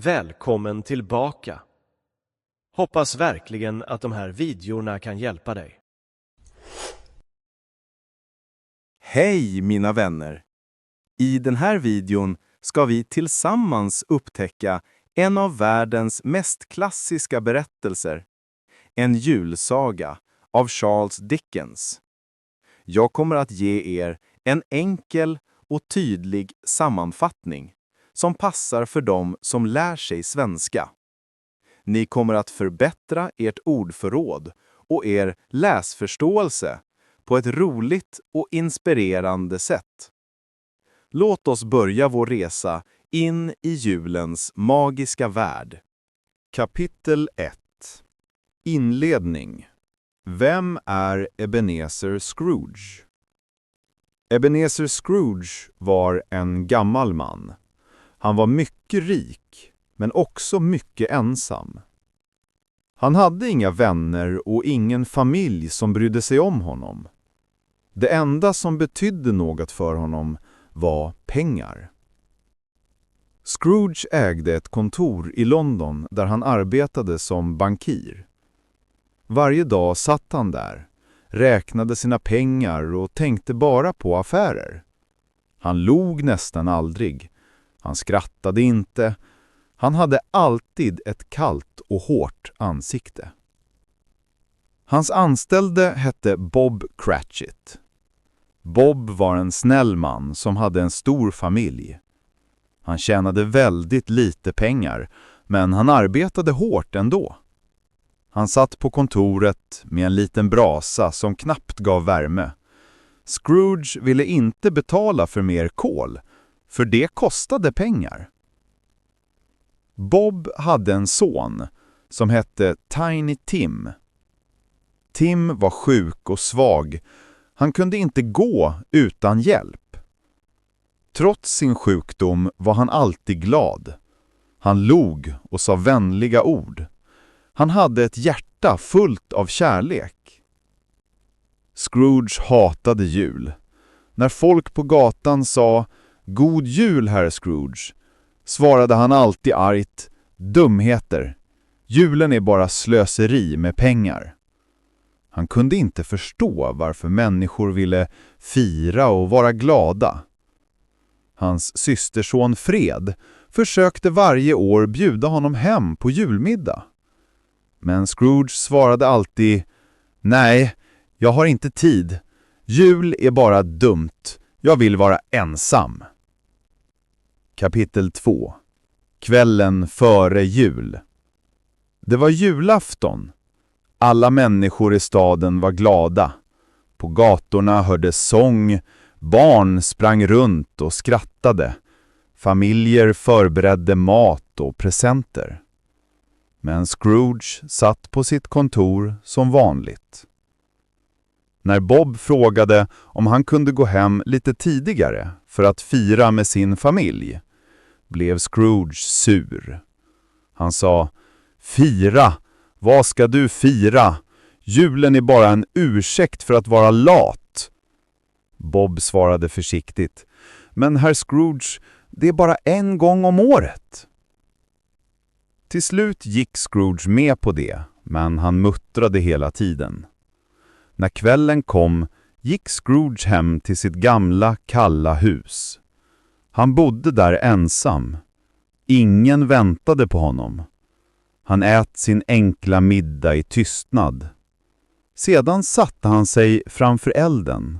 Välkommen tillbaka. Hoppas verkligen att de här videorna kan hjälpa dig. Hej mina vänner! I den här videon ska vi tillsammans upptäcka en av världens mest klassiska berättelser. En julsaga av Charles Dickens. Jag kommer att ge er en enkel och tydlig sammanfattning som passar för dem som lär sig svenska. Ni kommer att förbättra ert ordförråd och er läsförståelse på ett roligt och inspirerande sätt. Låt oss börja vår resa in i julens magiska värld. Kapitel 1. Inledning. Vem är Ebenezer Scrooge? Ebenezer Scrooge var en gammal man. Han var mycket rik, men också mycket ensam. Han hade inga vänner och ingen familj som brydde sig om honom. Det enda som betydde något för honom var pengar. Scrooge ägde ett kontor i London där han arbetade som bankir. Varje dag satt han där, räknade sina pengar och tänkte bara på affärer. Han log nästan aldrig. Han skrattade inte. Han hade alltid ett kallt och hårt ansikte. Hans anställde hette Bob Cratchit. Bob var en snäll man som hade en stor familj. Han tjänade väldigt lite pengar, men han arbetade hårt ändå. Han satt på kontoret med en liten brasa som knappt gav värme. Scrooge ville inte betala för mer kol, för det kostade pengar. Bob hade en son som hette Tiny Tim. Tim var sjuk och svag. Han kunde inte gå utan hjälp. Trots sin sjukdom var han alltid glad. Han log och sa vänliga ord. Han hade ett hjärta fullt av kärlek. Scrooge hatade jul. När folk på gatan sa "God jul, herr Scrooge", svarade han alltid argt "Dumheter. Julen är bara slöseri med pengar." Han kunde inte förstå varför människor ville fira och vara glada. Hans systerson Fred försökte varje år bjuda honom hem på julmiddag. Men Scrooge svarade alltid "Nej, jag har inte tid. Jul är bara dumt. Jag vill vara ensam." Kapitel 2. Kvällen före jul. Det var julafton. Alla människor i staden var glada. På gatorna hördes sång, barn sprang runt och skrattade. Familjer förberedde mat och presenter. Men Scrooge satt på sitt kontor som vanligt. När Bob frågade om han kunde gå hem lite tidigare för att fira med sin familj, blev Scrooge sur. Han sa "Fira? Vad ska du fira? Julen är bara en ursäkt för att vara lat." Bob svarade försiktigt "Men herr Scrooge, det är bara en gång om året." Till slut gick Scrooge med på det, men han muttrade hela tiden. När kvällen kom gick Scrooge hem till sitt gamla, kalla hus. Han bodde där ensam. Ingen väntade på honom. Han ät sin enkla middag i tystnad. Sedan satte han sig framför elden.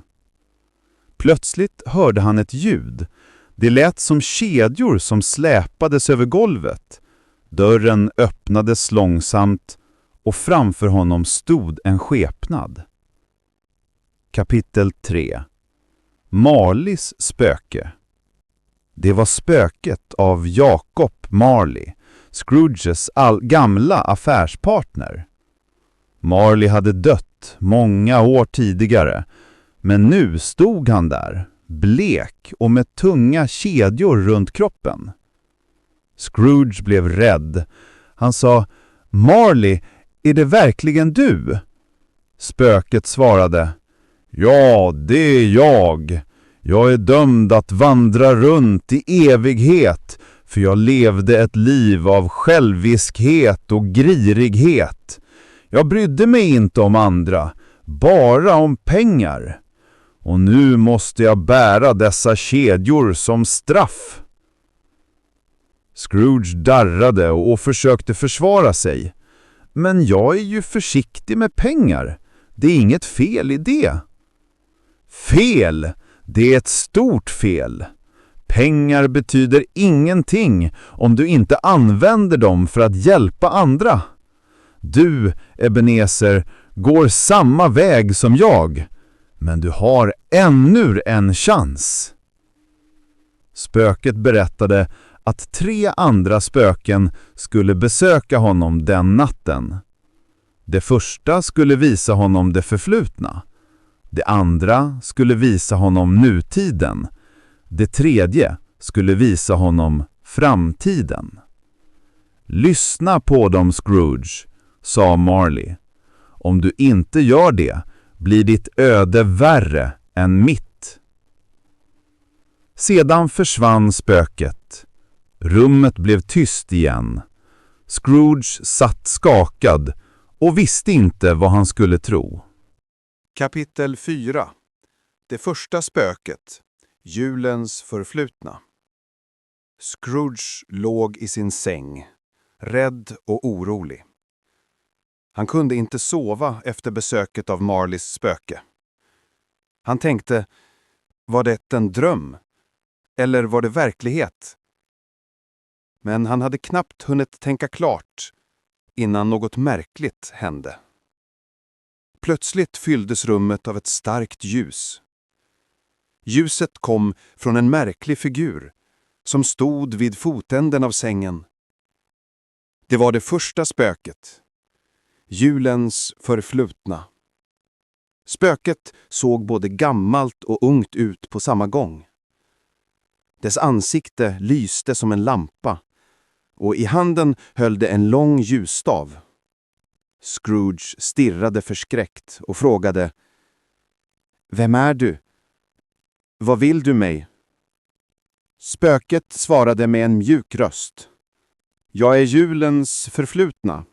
Plötsligt hörde han ett ljud. Det lät som kedjor som släpades över golvet. Dörren öppnades långsamt och framför honom stod en skepnad. Kapitel 3. Marleys spöke. Det var spöket av Jacob Marley, Scrooges gamla affärspartner. Marley hade dött många år tidigare, men nu stod han där, blek och med tunga kedjor runt kroppen. Scrooge blev rädd. Han sa "Marley, är det verkligen du?" Spöket svarade "Ja, det är jag. Jag är dömd att vandra runt i evighet för jag levde ett liv av själviskhet och girighet. Jag brydde mig inte om andra, bara om pengar. Och nu måste jag bära dessa kedjor som straff. Scrooge darrade och försökte försvara sig. Men jag är ju försiktig med pengar. Det är inget fel i det. Fel! Det är ett stort fel. Pengar betyder ingenting om du inte använder dem för att hjälpa andra. Du, Ebenezer, går samma väg som jag. Men du har ännu en chans. Spöket berättade att 3 andra spöken skulle besöka honom den natten. Det första skulle visa honom det förflutna. Det andra skulle visa honom nutiden. Det tredje skulle visa honom framtiden. Lyssna på dem, Scrooge, sa Marley. Om du inte gör det blir ditt öde värre än mitt. Sedan försvann spöket. Rummet blev tyst igen. Scrooge satt skakad och visste inte vad han skulle tro. Kapitel 4. Det första spöket. Julens förflutna. Scrooge låg i sin säng, rädd och orolig. Han kunde inte sova efter besöket av Marleys spöke. Han tänkte, var det en dröm? Eller var det verklighet? Men han hade knappt hunnit tänka klart innan något märkligt hände. Plötsligt fylldes rummet av ett starkt ljus. Ljuset kom från en märklig figur som stod vid fotänden av sängen. Det var det första spöket. Julens förflutna. Spöket såg både gammalt och ungt ut på samma gång. Dess ansikte lyste som en lampa och i handen höll det en lång ljusstav. Scrooge stirrade förskräckt och frågade: Vem är du? Vad vill du mig? Spöket svarade med en mjuk röst: Jag är julens förflutna.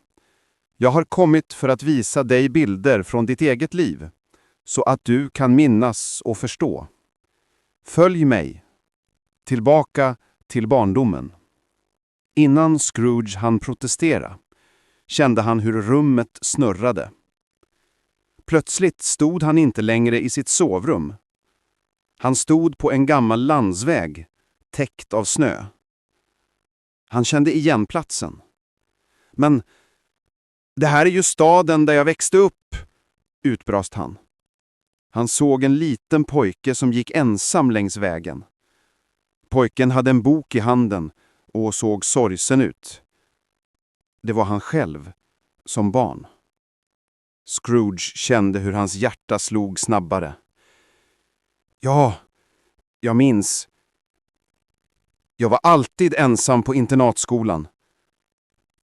Jag har kommit för att visa dig bilder från ditt eget liv, så att du kan minnas och förstå. Följ mig, tillbaka till barndomen. Innan Scrooge hann protestera, kände han hur rummet snurrade. Plötsligt stod han inte längre i sitt sovrum. Han stod på en gammal landsväg, täckt av snö. Han kände igen platsen. Men det här är ju staden där jag växte upp, utbrast han. Han såg en liten pojke som gick ensam längs vägen. Pojken hade en bok i handen och såg sorgsen ut. Det var han själv, som barn. Scrooge kände hur hans hjärta slog snabbare. Ja, jag minns. Jag var alltid ensam på internatskolan.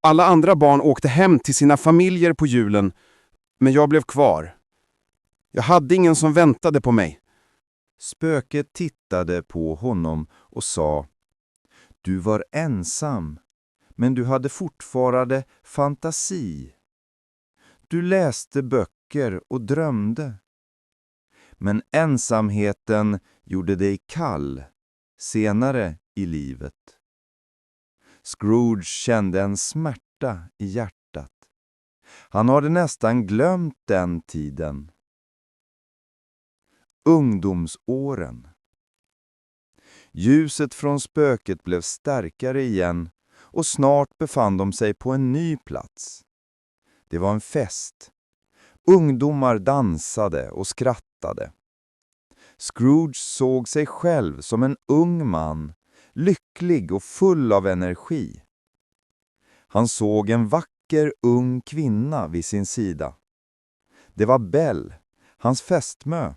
Alla andra barn åkte hem till sina familjer på julen, men jag blev kvar. Jag hade ingen som väntade på mig. Spöket tittade på honom och sa: Du var ensam, men du hade fortfarande fantasi. Du läste böcker och drömde. Men ensamheten gjorde dig kall senare i livet. Scrooge kände en smärta i hjärtat. Han hade nästan glömt den tiden. Ungdomsåren. Ljuset från spöket blev starkare igen och snart befann de sig på en ny plats. Det var en fest. Ungdomar dansade och skrattade. Scrooge såg sig själv som en ung man, lycklig och full av energi. Han såg en vacker ung kvinna vid sin sida. Det var Belle, hans fästmö.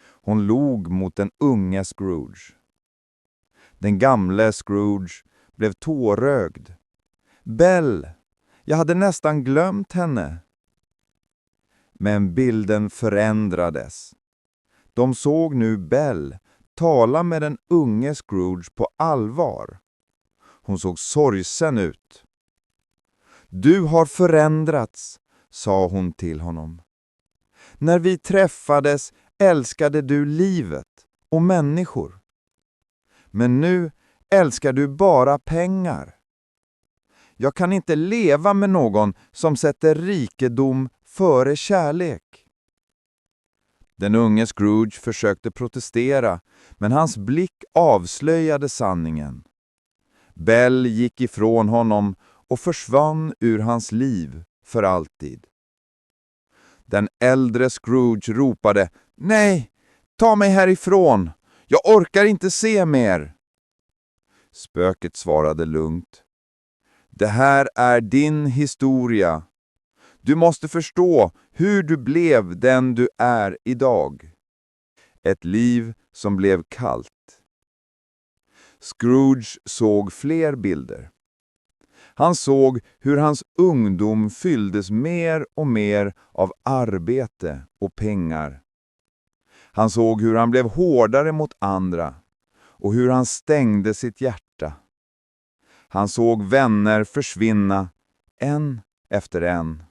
Hon log mot den unge Scrooge. Den gamle Scrooge blev tårögd. Belle, jag hade nästan glömt henne. Men bilden förändrades. De såg nu Belle tala med den unge Scrooge på allvar. Hon såg sorgsen ut. Du har förändrats, sa hon till honom. När vi träffades älskade du livet och människor. Men nu älskar du bara pengar. Jag kan inte leva med någon som sätter rikedom före kärlek. Den unge Scrooge försökte protestera, men hans blick avslöjade sanningen. Bell gick ifrån honom och försvann ur hans liv för alltid. Den äldre Scrooge ropade: Nej, ta mig härifrån! Jag orkar inte se mer! Spöket svarade lugnt: Det här är din historia. Du måste förstå hur du blev den du är idag. Ett liv som blev kallt. Scrooge såg fler bilder. Han såg hur hans ungdom fylldes mer och mer av arbete och pengar. Han såg hur han blev hårdare mot andra och hur han stängde sitt hjärta. Han såg vänner försvinna, en efter en.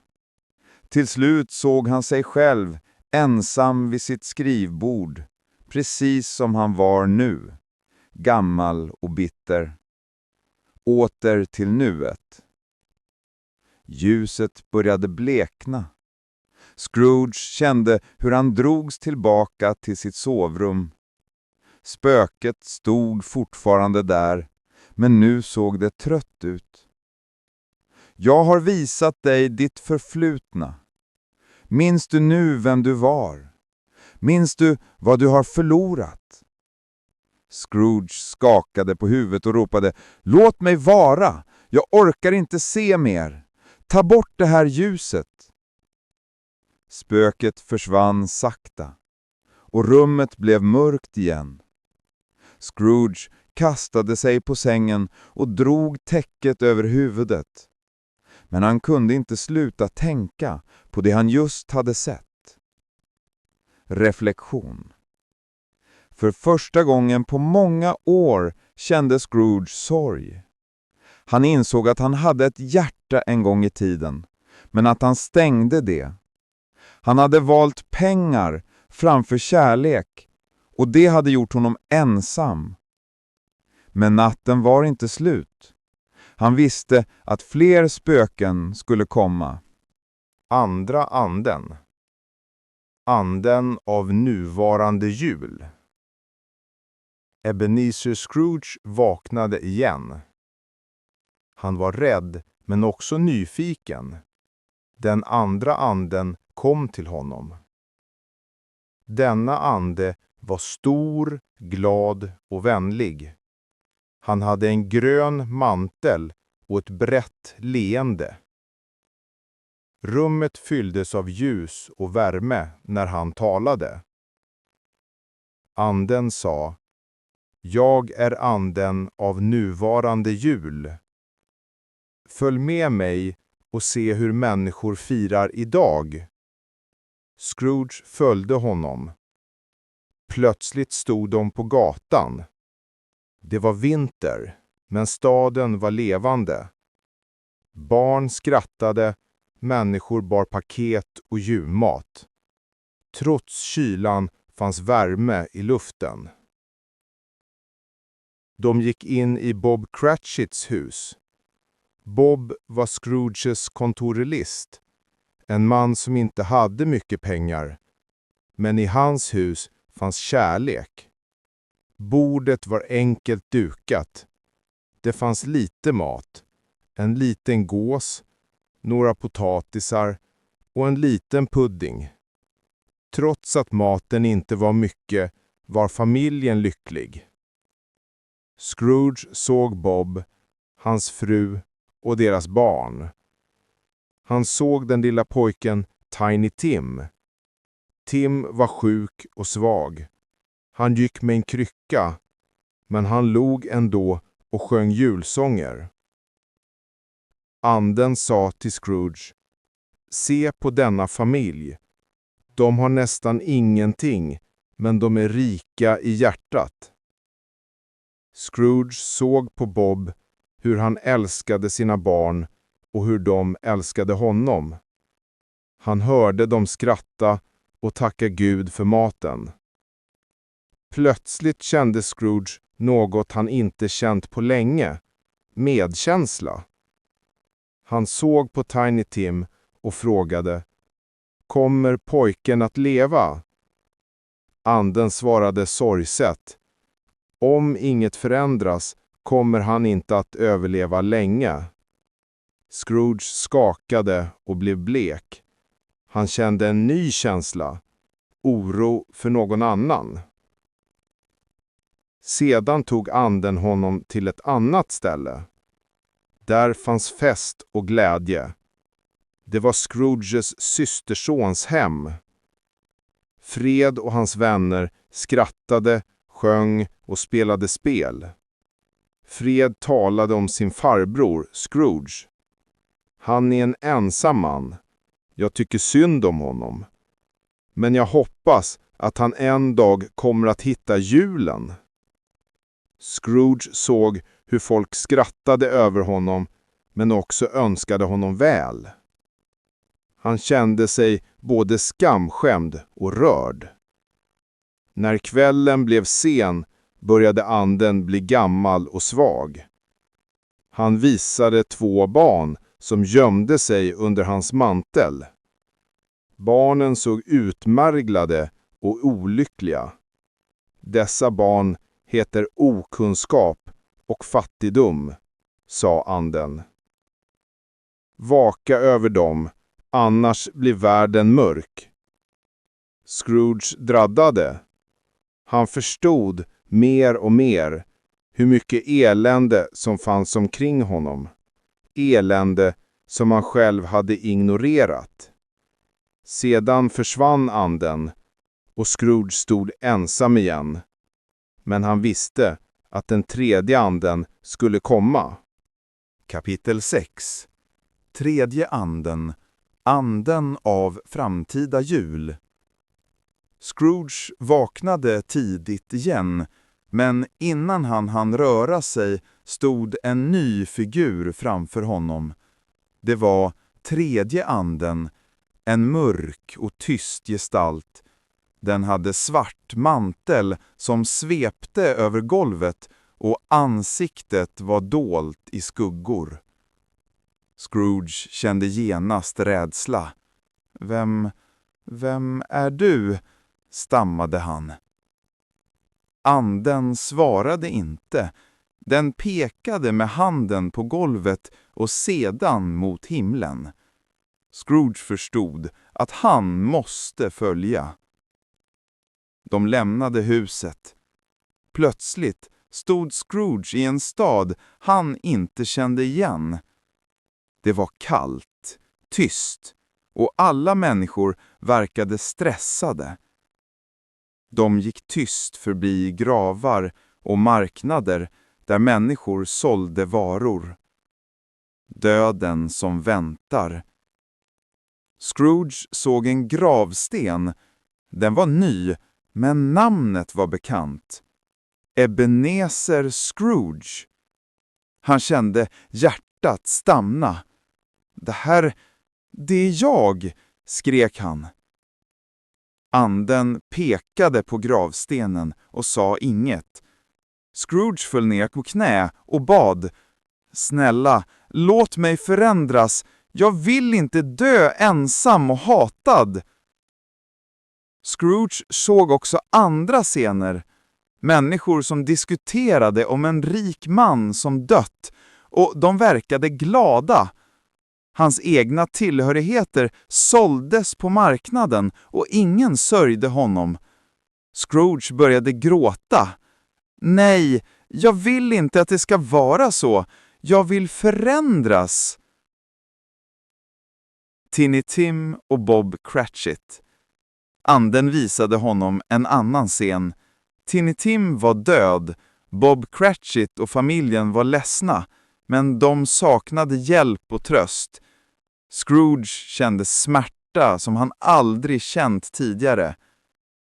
Till slut såg han sig själv ensam vid sitt skrivbord, precis som han var nu, gammal och bitter. Åter till nuet. Ljuset började blekna. Scrooge kände hur han drogs tillbaka till sitt sovrum. Spöket stod fortfarande där, men nu såg det trött ut. Jag har visat dig ditt förflutna. Minns du nu vem du var? Minns du vad du har förlorat? Scrooge skakade på huvudet och ropade: Låt mig vara! Jag orkar inte se mer! Ta bort det här ljuset! Spöket försvann sakta och rummet blev mörkt igen. Scrooge kastade sig på sängen och drog täcket över huvudet. Men han kunde inte sluta tänka på det han just hade sett. Reflektion. För första gången på många år kände Scrooge sorg. Han insåg att han hade ett hjärta en gång i tiden, men att han stängde det. Han hade valt pengar framför kärlek, och det hade gjort honom ensam. Men natten var inte slut. Han visste att fler spöken skulle komma. Andra anden. Anden av nuvarande jul. Ebenezer Scrooge vaknade igen. Han var rädd men också nyfiken. Den andra anden kom till honom. Denna ande var stor, glad och vänlig. Han hade en grön mantel och ett brett leende. Rummet fylldes av ljus och värme när han talade. Anden sa: Jag är anden av nuvarande jul. Följ med mig och se hur människor firar idag. Scrooge följde honom. Plötsligt stod de på gatan. Det var vinter, men staden var levande. Barn skrattade, människor bar paket och julmat. Trots kylan fanns värme i luften. De gick in i Bob Cratchits hus. Bob var Scrooges kontorist, en man som inte hade mycket pengar, men i hans hus fanns kärlek. Bordet var enkelt dukat. Det fanns lite mat, en liten gås, några potatisar och en liten pudding. Trots att maten inte var mycket var familjen lycklig. Scrooge såg Bob, hans fru och deras barn. Han såg den lilla pojken Tiny Tim. Tim var sjuk och svag. Han gick med en krycka, men han log ändå och sjöng julsånger. Anden sa till Scrooge: Se på denna familj. De har nästan ingenting, men de är rika i hjärtat. Scrooge såg på Bob hur han älskade sina barn och hur de älskade honom. Han hörde dem skratta och tacka Gud för maten. Plötsligt kände Scrooge något han inte känt på länge, medkänsla. Han såg på Tiny Tim och frågade: "Kommer pojken att leva?" Anden svarade sorgset: "Om inget förändras kommer han inte att överleva länge." Scrooge skakade och blev blek. Han kände en ny känsla, oro för någon annan. Sedan tog anden honom till ett annat ställe. Där fanns fest och glädje. Det var Scrooges systersons hem. Fred och hans vänner skrattade, sjöng och spelade spel. Fred talade om sin farbror, Scrooge. "Han är en ensam man. Jag tycker synd om honom. Men jag hoppas att han en dag kommer att hitta julen." Scrooge såg hur folk skrattade över honom, men också önskade honom väl. Han kände sig både skamskämd och rörd. När kvällen blev sen började anden bli gammal och svag. Han visade 2 barn som gömde sig under hans mantel. Barnen såg utmärglade och olyckliga. Dessa barn heter okunskap och fattigdom, sa anden. Vaka över dem, annars blir världen mörk. Scrooge draddade. Han förstod mer och mer hur mycket elände som fanns omkring honom. Elände som han själv hade ignorerat. Sedan försvann anden och Scrooge stod ensam igen. Men han visste att den 3:e anden skulle komma. Kapitel 6. 3:e anden. Anden av framtida jul. Scrooge vaknade tidigt igen, men innan han hann röra sig stod en ny figur framför honom. Det var 3:e anden, en mörk och tyst gestalt. Den hade svart mantel som svepte över golvet och ansiktet var dolt i skuggor. Scrooge kände genast rädsla. Vem är du?" stammade han. Anden svarade inte. Den pekade med handen på golvet och sedan mot himlen. Scrooge förstod att han måste följa. De lämnade huset. Plötsligt stod Scrooge i en stad han inte kände igen. Det var kallt, tyst och alla människor verkade stressade. De gick tyst förbi gravar och marknader där människor sålde varor. Döden som väntar. Scrooge såg en gravsten. Den var ny, men namnet var bekant. Ebenezer Scrooge. Han kände hjärtat stanna. Det är jag, skrek han. Anden pekade på gravstenen och sa inget. Scrooge föll ner på knä och bad: "Snälla, låt mig förändras. Jag vill inte dö ensam och hatad." Scrooge såg också andra scener. Människor som diskuterade om en rik man som dött, och de verkade glada. Hans egna tillhörigheter såldes på marknaden och ingen sörjde honom. Scrooge började gråta. "Nej, jag vill inte att det ska vara så. Jag vill förändras." Tiny Tim och Bob Cratchit. Anden visade honom en annan scen. Tiny Tim var död. Bob Cratchit och familjen var ledsna, men de saknade hjälp och tröst. Scrooge kände smärta som han aldrig känt tidigare.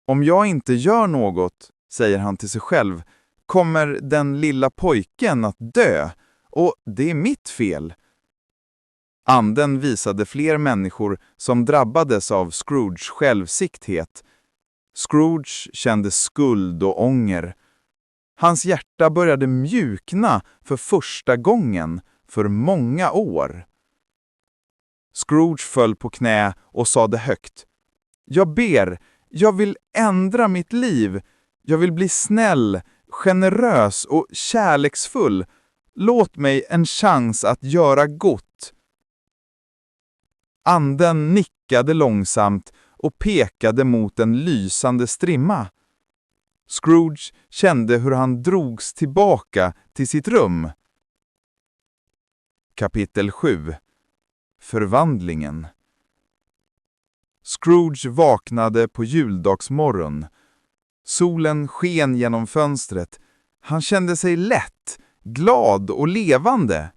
"Om jag inte gör något", säger han till sig själv, "kommer den lilla pojken att dö, och det är mitt fel. Anden visade fler människor som drabbades av Scrooges självsikthet. Scrooge kände skuld och ånger. Hans hjärta började mjukna för första gången för många år. Scrooge föll på knä och sade högt: Jag ber, jag vill ändra mitt liv. Jag vill bli snäll, generös och kärleksfull. Låt mig en chans att göra gott. Anden nickade långsamt och pekade mot en lysande strimma. Scrooge kände hur han drogs tillbaka till sitt rum. Kapitel 7. Förvandlingen. Scrooge vaknade på juldagsmorgon. Solen sken genom fönstret. Han kände sig lätt, glad och levande.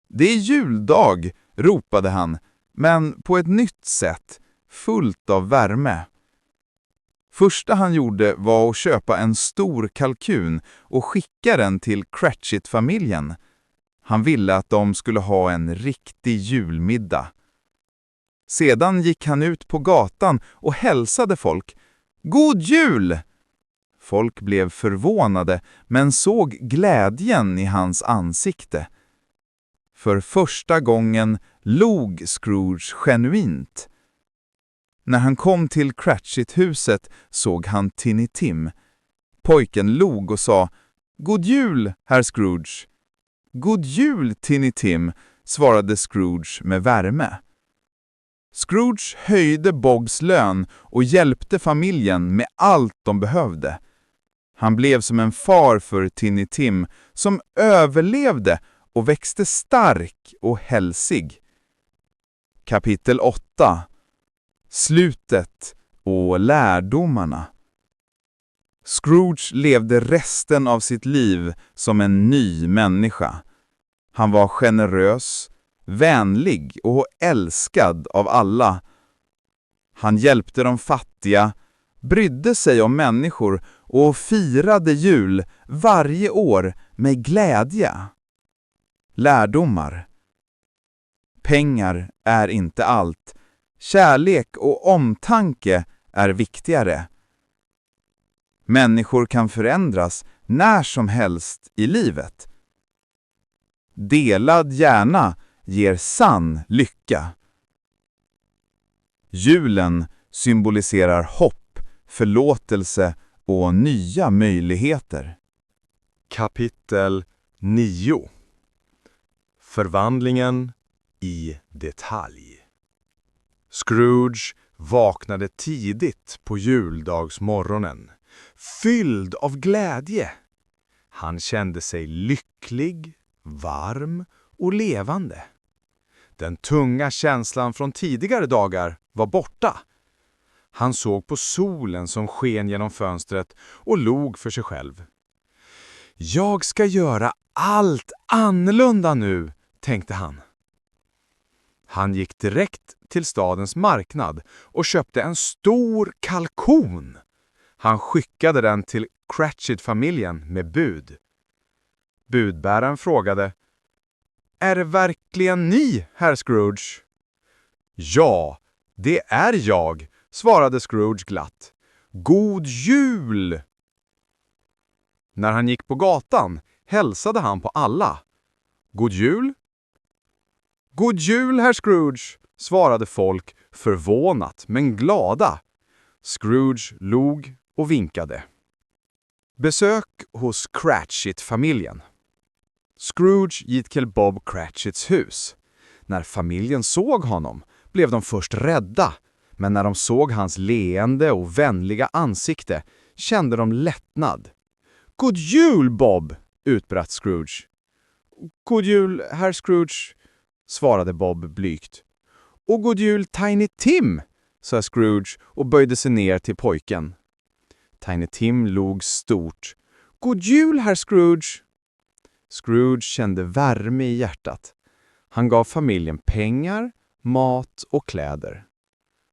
Det är juldag, ropade han, men på ett nytt sätt, fullt av värme. Första han gjorde var att köpa en stor kalkun och skicka den till Cratchit-familjen. Han ville att de skulle ha en riktig julmiddag. Sedan gick han ut på gatan och hälsade folk. God jul! Folk blev förvånade men såg glädjen i hans ansikte. För första gången log Scrooge genuint. När han kom till Cratchit-huset såg han Tiny Tim. Pojken log och sa: God jul, herr Scrooge. God jul, Tiny Tim, svarade Scrooge med värme. Scrooge höjde Bobs lön och hjälpte familjen med allt de behövde. Han blev som en far för Tiny Tim som överlevde och växte stark och hälsig. Kapitel 8. Slutet och lärdomarna. Scrooge levde resten av sitt liv som en ny människa. Han var generös, vänlig och älskad av alla. Han hjälpte de fattiga, brydde sig om människor och firade jul varje år med glädje. Lärdomar. Pengar är inte allt. Kärlek och omtanke är viktigare. Människor kan förändras när som helst i livet. Delad hjärna ger sann lycka. Julen symboliserar hopp, förlåtelse och nya möjligheter. Kapitel 9. Förvandlingen i detalj. Scrooge vaknade tidigt på juldagsmorgonen, fylld av glädje. Han kände sig lycklig, varm och levande. Den tunga känslan från tidigare dagar var borta. Han såg på solen som sken genom fönstret och log för sig själv. Jag ska göra allt annorlunda nu, tänkte han. Han gick direkt till stadens marknad och köpte en stor kalkon. Han skickade den till Cratchit-familjen med bud. Budbäraren frågade: Är det verkligen ni, herr Scrooge? Ja, det är jag, svarade Scrooge glatt. God jul! När han gick på gatan hälsade han på alla. God jul? God jul, herr Scrooge, svarade folk förvånat men glada. Scrooge log och vinkade. Besök hos Cratchit-familjen. Scrooge gick till Bob Cratchits hus. När familjen såg honom blev de först rädda, men när de såg hans leende och vänliga ansikte kände de lättnad. God jul, Bob, utbrast Scrooge. God jul, herr Scrooge, svarade Bob blygt. Och god jul, Tiny Tim, sa Scrooge och böjde sig ner till pojken. Tiny Tim log stort. God jul, herr Scrooge. Scrooge kände värme i hjärtat. Han gav familjen pengar, mat och kläder.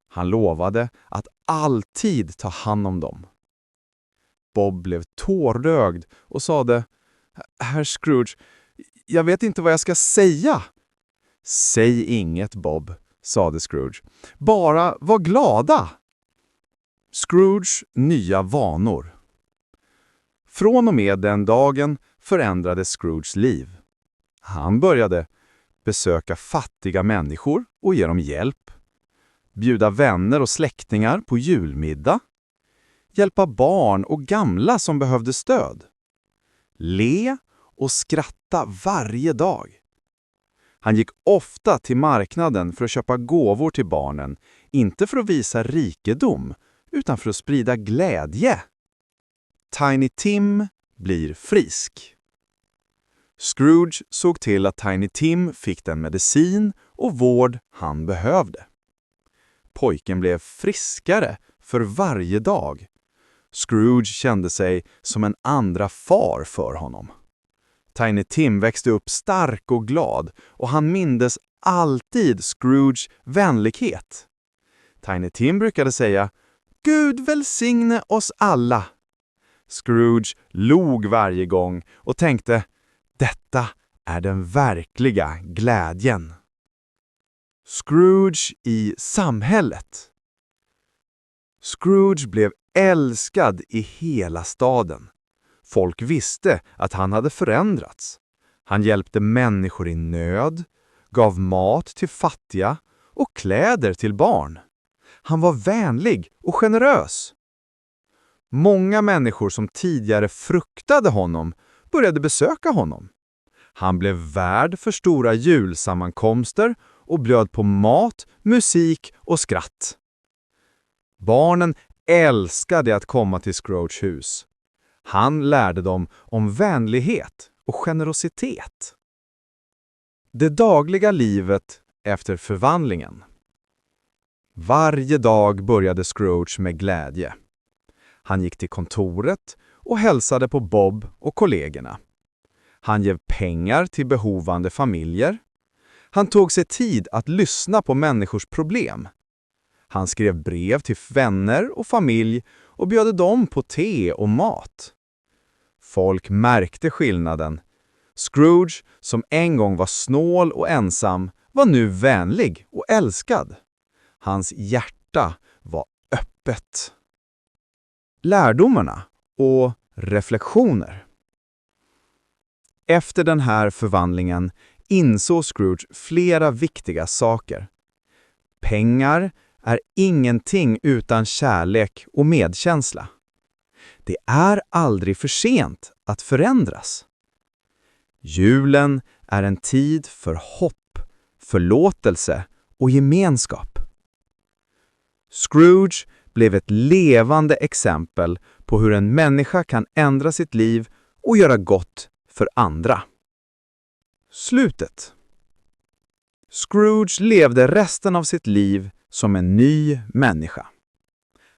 Han lovade att alltid ta hand om dem. Bob blev tårögd och sade: Herr Scrooge, Jag vet inte vad jag ska säga. Säg inget, Bob, sade Scrooge. Bara var glada. Scrooge nya vanor. Från och med den dagen förändrades Scrooges liv. Han började besöka fattiga människor och ge dem hjälp. Bjuda vänner och släktingar på julmiddag. Hjälpa barn och gamla som behövde stöd. Le och skratta varje dag. Han gick ofta till marknaden för att köpa gåvor till barnen, inte för att visa rikedom, utan för att sprida glädje. Tiny Tim blir frisk. Scrooge såg till att Tiny Tim fick den medicin och vård han behövde. Pojken blev friskare för varje dag. Scrooge kände sig som en andra far för honom. Tiny Tim växte upp stark och glad och han mindes alltid Scrooges vänlighet. Tiny Tim brukade säga "Gud välsigne oss alla". Scrooge log varje gång och tänkte "Detta är den verkliga glädjen". Scrooge i samhället. Scrooge blev älskad i hela staden. Folk visste att han hade förändrats. Han hjälpte människor i nöd, gav mat till fattiga och kläder till barn. Han var vänlig och generös. Många människor som tidigare fruktade honom började besöka honom. Han blev värd för stora julsammankomster och bjöd på mat, musik och skratt. Barnen älskade att komma till Scrooges hus. Han lärde dem om vänlighet och generositet. Det dagliga livet efter förvandlingen. Varje dag började Scrooge med glädje. Han gick till kontoret och hälsade på Bob och kollegorna. Han gav pengar till behovande familjer. Han tog sig tid att lyssna på människors problem. Han skrev brev till vänner och familj och bjöd dem på te och mat. Folk märkte skillnaden. Scrooge, som en gång var snål och ensam, var nu vänlig och älskad. Hans hjärta var öppet. Lärdomarna och reflektioner. Efter den här förvandlingen insåg Scrooge flera viktiga saker. Pengar är ingenting utan kärlek och medkänsla. Det är aldrig för sent att förändras. Julen är en tid för hopp, förlåtelse och gemenskap. Scrooge blev ett levande exempel på hur en människa kan ändra sitt liv och göra gott för andra. Slutet. Scrooge levde resten av sitt liv som en ny människa.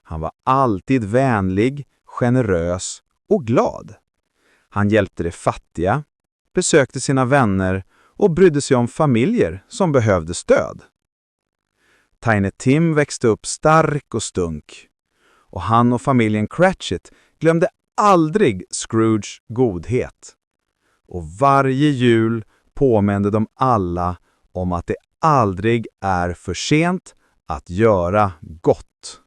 Han var alltid vänlig, generös och glad. Han hjälpte de fattiga, besökte sina vänner och brydde sig om familjer som behövde stöd. Tiny Tim växte upp stark och stunk. Och han och familjen Cratchit glömde aldrig Scrooges godhet. Och varje jul påminde de alla om att det aldrig är för sent att göra gott.